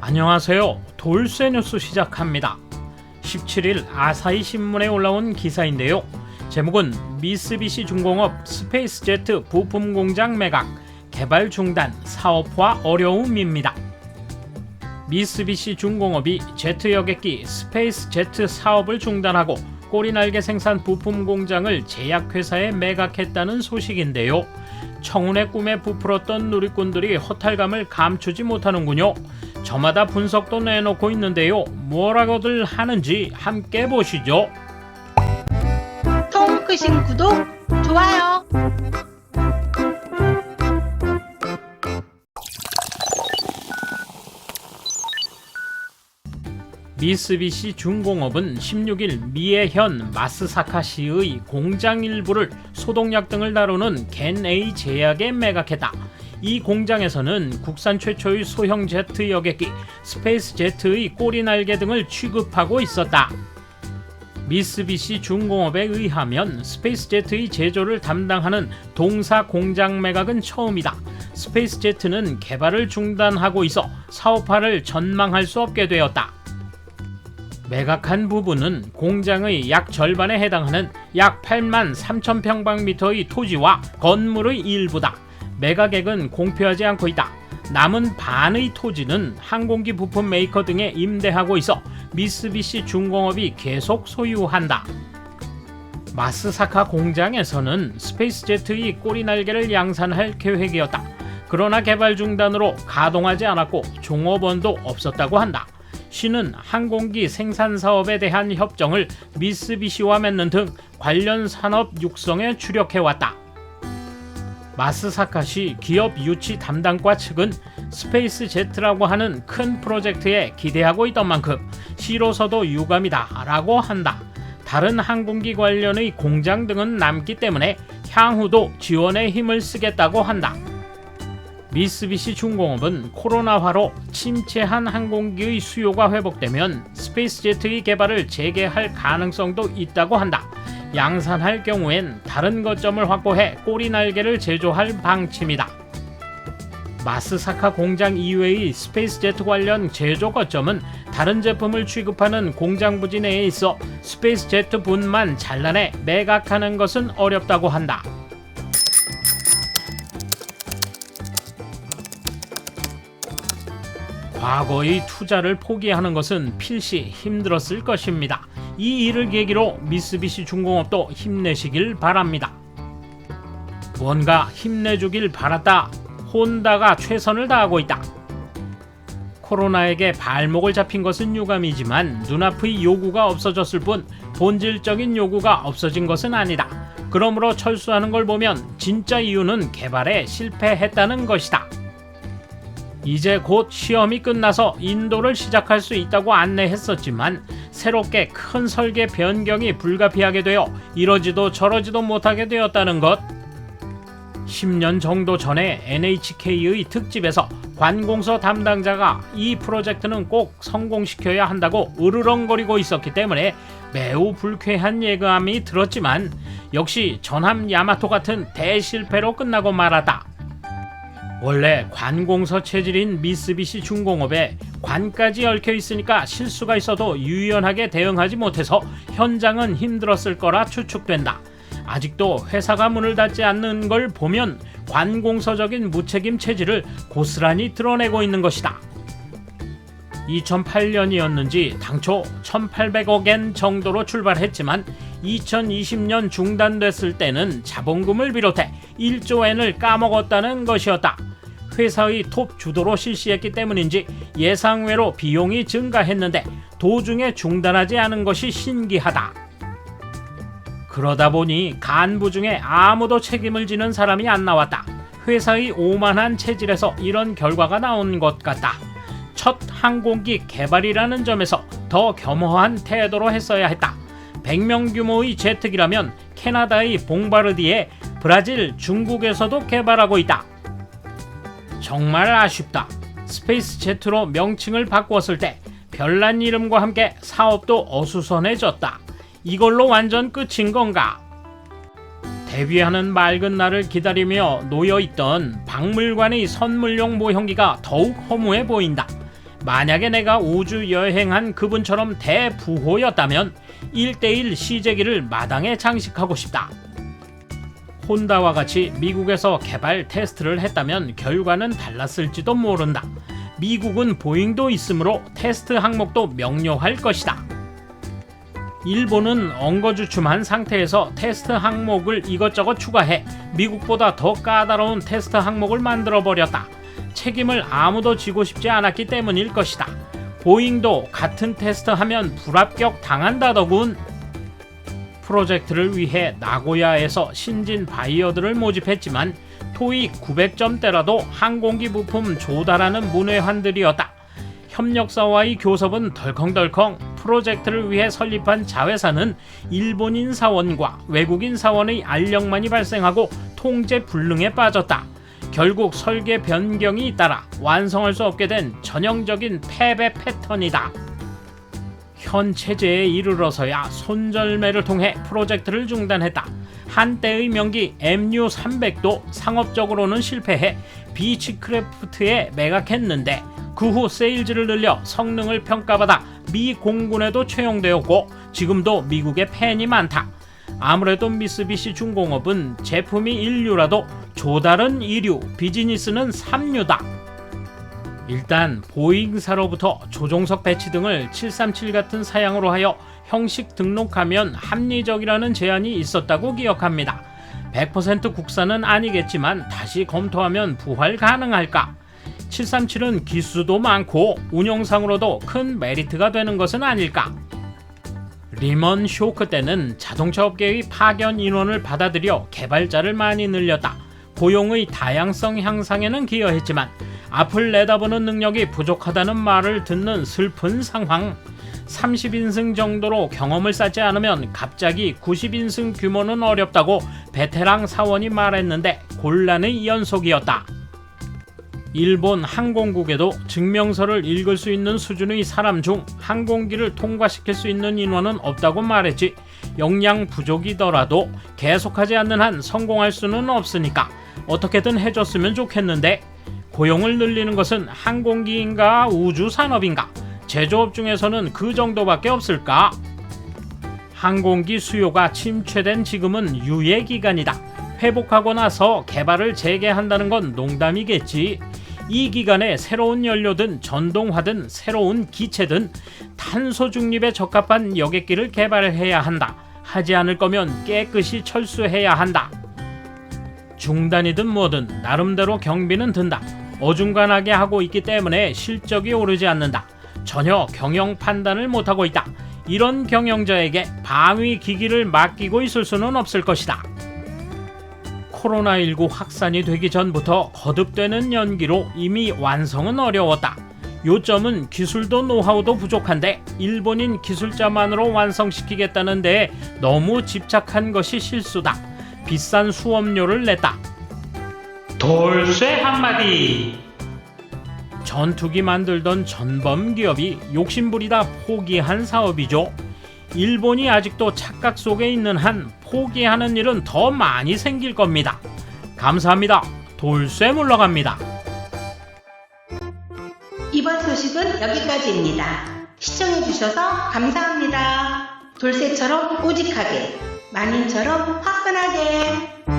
안녕하세요. 돌쇠 뉴스 시작합니다. 17일 아사히 신문에 올라온 기사인데요. 제목은 미쓰비시 중공업 스페이스제트 부품 공장 매각, 개발 중단, 사업화 어려움입니다. 미쓰비시 중공업이 제트 여객기 스페이스제트 사업을 중단하고 꼬리날개 생산 부품 공장을 제약회사에 매각했다는 소식인데요. 청운의 꿈에 부풀었던 누리꾼들이 허탈감을 감추지 못하는군요. 저마다 분석도 내놓고 있는데요. 뭐라고들 하는지 함께 보시죠. 통 크신 구독, 좋아요. 미쓰비시 중공업은 16일 미에현 마스사카시의 공장 일부를 소독약 등을 다루는 겐에이 제약에 매각했다. 이 공장에서는 국산 최초의 소형 제트 여객기 스페이스 제트의 꼬리날개 등을 취급하고 있었다. 미쓰비시 중공업에 의하면 스페이스 제트의 제조를 담당하는 동사 공장 매각은 처음이다. 스페이스 제트는 개발을 중단하고 있어 사업화를 전망할 수 없게 되었다. 매각한 부분은 공장의 약 절반에 해당하는 약 8만 3천 평방미터의 토지와 건물의 일부다. 매각액은 공표하지 않고 있다. 남은 반의 토지는 항공기 부품 메이커 등에 임대하고 있어 미쓰비시 중공업이 계속 소유한다. 마스사카 공장에서는 스페이스제트의 꼬리날개를 양산할 계획이었다. 그러나 개발 중단으로 가동하지 않았고 종업원도 없었다고 한다. 시는 항공기 생산 사업에 대한 협정을 미쓰비시와 맺는 등 관련 산업 육성에 주력해왔다. 마스사카시 기업 유치 담당과 측은 스페이스 제트라고 하는 큰 프로젝트에 기대하고 있던 만큼 시로서도 유감이다 라고 한다. 다른 항공기 관련의 공장 등은 남기 때문에 향후도 지원에 힘을 쓰겠다고 한다. 미쓰비시 중공업은 코로나화로 침체한 항공기의 수요가 회복되면 스페이스제트의 개발을 재개할 가능성도 있다고 한다. 양산할 경우엔 다른 거점을 확보해 꼬리날개를 제조할 방침이다. 마스사카 공장 이외의 스페이스제트 관련 제조 거점은 다른 제품을 취급하는 공장 부지 내에 있어 스페이스제트 분만 잘라내 매각하는 것은 어렵다고 한다. 과거의 투자를 포기하는 것은 필시 힘들었을 것입니다. 이 일을 계기로 미쓰비시 중공업도 힘내시길 바랍니다. 뭔가 힘내주길 바랐다. 혼다가 최선을 다하고 있다. 코로나에게 발목을 잡힌 것은 유감이지만 눈앞의 요구가 없어졌을 뿐 본질적인 요구가 없어진 것은 아니다. 그러므로 철수하는 걸 보면 진짜 이유는 개발에 실패했다는 것이다. 이제 곧 시험이 끝나서 인도를 시작할 수 있다고 안내했었지만 새롭게 큰 설계 변경이 불가피하게 되어 이러지도 저러지도 못하게 되었다는 것. 10년 정도 전에 NHK의 특집에서 관공서 담당자가 이 프로젝트는 꼭 성공시켜야 한다고 으르렁거리고 있었기 때문에 매우 불쾌한 예감이 들었지만 역시 전함 야마토 같은 대실패로 끝나고 말았다. 원래 관공서 체질인 미쓰비시 중공업에 관까지 얽혀 있으니까 실수가 있어도 유연하게 대응하지 못해서 현장은 힘들었을 거라 추측된다. 아직도 회사가 문을 닫지 않는 걸 보면 관공서적인 무책임 체질을 고스란히 드러내고 있는 것이다. 2008년이었는지 당초 1,800억엔 정도로 출발했지만 2020년 중단됐을 때는 자본금을 비롯해 1조엔을 까먹었다는 것이었다. 회사의 톱 주도로 실시했기 때문인지 예상외로 비용이 증가했는데 도중에 중단하지 않은 것이 신기하다. 그러다 보니 간부 중에 아무도 책임을 지는 사람이 안 나왔다. 회사의 오만한 체질에서 이런 결과가 나온 것 같다. 첫 항공기 개발이라는 점에서 더 겸허한 태도로 했어야 했다. 100명 규모의 제트기라면 캐나다의 봉바르디에, 브라질, 중국에서도 개발하고 있다. 정말 아쉽다. 스페이스 제트로 명칭을 바꾸었을 때 별난 이름과 함께 사업도 어수선해졌다. 이걸로 완전 끝인 건가? 데뷔하는 맑은 날을 기다리며 놓여있던 박물관의 선물용 모형기가 더욱 허무해 보인다. 만약에 내가 우주 여행한 그분처럼 대부호였다면 1:1 시제기를 마당에 장식하고 싶다. 혼다와 같이 미국에서 개발 테스트를 했다면 결과는 달랐을지도 모른다. 미국은 보잉도 있으므로 테스트 항목도 명료할 것이다. 일본은 엉거주춤한 상태에서 테스트 항목을 이것저것 추가해 미국보다 더 까다로운 테스트 항목을 만들어버렸다. 책임을 아무도 지고 싶지 않았기 때문일 것이다. 보잉도 같은 테스트하면 불합격 당한다더군. 프로젝트를 위해 나고야에서 신진 바이어들을 모집했지만 토익 900점대라도 항공기 부품 조달하는 문외한들이었다. 협력사와의 교섭은 덜컹덜컹. 프로젝트를 위해 설립한 자회사는 일본인 사원과 외국인 사원의 알력만이 발생하고 통제 불능에 빠졌다. 결국 설계 변경이 잇따라 완성할 수 없게 된 전형적인 패배 패턴이다. 현 체제에 이르러서야 손절매를 통해 프로젝트를 중단했다. 한때의 명기 MU300도 상업적으로는 실패해 비치크래프트에 매각했는데 그 후 세일즈를 늘려 성능을 평가받아 미 공군에도 채용되었고 지금도 미국에 팬이 많다. 아무래도 미쓰비시 중공업은 제품이 인류라도 조달은 2류, 비즈니스는 3류다. 일단 보잉사로부터 조종석 배치 등을 737 같은 사양으로 하여 형식 등록하면 합리적이라는 제안이 있었다고 기억합니다. 100% 국산은 아니겠지만 다시 검토하면 부활 가능할까? 737은 기수도 많고 운용상으로도 큰 메리트가 되는 것은 아닐까? 리먼 쇼크 때는 자동차 업계의 파견 인원을 받아들여 개발자를 많이 늘렸다. 고용의 다양성 향상에는 기여했지만 앞을 내다보는 능력이 부족하다는 말을 듣는 슬픈 상황. 30인승 정도로 경험을 쌓지 않으면 갑자기 90인승 규모는 어렵다고 베테랑 사원이 말했는데 곤란의 연속이었다. 일본 항공국에도 증명서를 읽을 수 있는 수준의 사람 중 항공기를 통과시킬 수 있는 인원은 없다고 말했지. 역량 부족이더라도 계속하지 않는 한 성공할 수는 없으니까 어떻게든 해줬으면 좋겠는데 고용을 늘리는 것은 항공기인가 우주산업인가? 제조업 중에서는 그 정도밖에 없을까? 항공기 수요가 침체된 지금은 유예 기간이다. 회복하고 나서 개발을 재개한다는 건 농담이겠지. 이 기간에 새로운 연료든 전동화든 새로운 기체든 탄소 중립에 적합한 여객기를 개발해야 한다. 하지 않을 거면 깨끗이 철수해야 한다. 중단이든 뭐든 나름대로 경비는 든다. 어중간하게 하고 있기 때문에 실적이 오르지 않는다. 전혀 경영 판단을 못하고 있다. 이런 경영자에게 방위 기기를 맡기고 있을 수는 없을 것이다. 코로나19 확산이 되기 전부터 거듭되는 연기로 이미 완성은 어려웠다. 요점은 기술도 노하우도 부족한데 일본인 기술자만으로 완성시키겠다는 데에 너무 집착한 것이 실수다. 비싼 수업료를 냈다. 돌쇠 한마디. 전투기 만들던 전범 기업이 욕심부리다 포기한 사업이죠. 일본이 아직도 착각 속에 있는 한 포기하는 일은 더 많이 생길 겁니다. 감사합니다. 돌쇠 물러갑니다. 이번 소식은 여기까지입니다. 시청해주셔서 감사합니다. 돌쇠처럼 우직하게, 만인처럼 화끈하게.